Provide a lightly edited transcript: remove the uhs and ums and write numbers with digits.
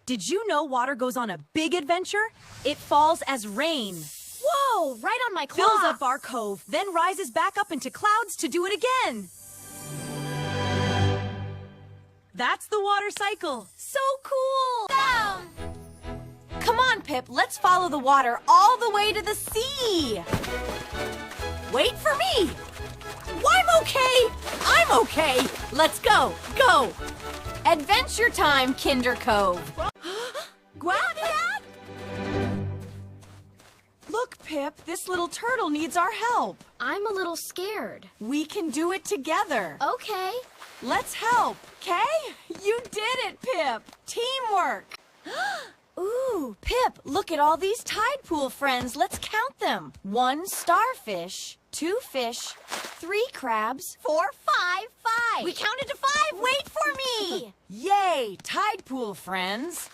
Did you know water goes on a big adventure? It falls as rain. Whoa, right on my cloth. Fills up our cove, then rises back up into clouds to do it again. That's the water cycle. So cool! Down! Come on, Pip, let's follow the water all the way to the sea. Wait for me. I'm okay. I'm okay. Let's go. Go. Adventure time, KinderCove. Dad! Look, Pip, this little turtle needs our help. I'm a little scared. We can do it together. Okay. Let's help, okay? You did it, Pip. Teamwork. Ooh, Pip, look at all these tide pool friends. Let's count them. 1 starfish, 2 fish, 3 crabs, 4, 5, 5. We counted to 5. Wait for me. Yay, tide pool friends.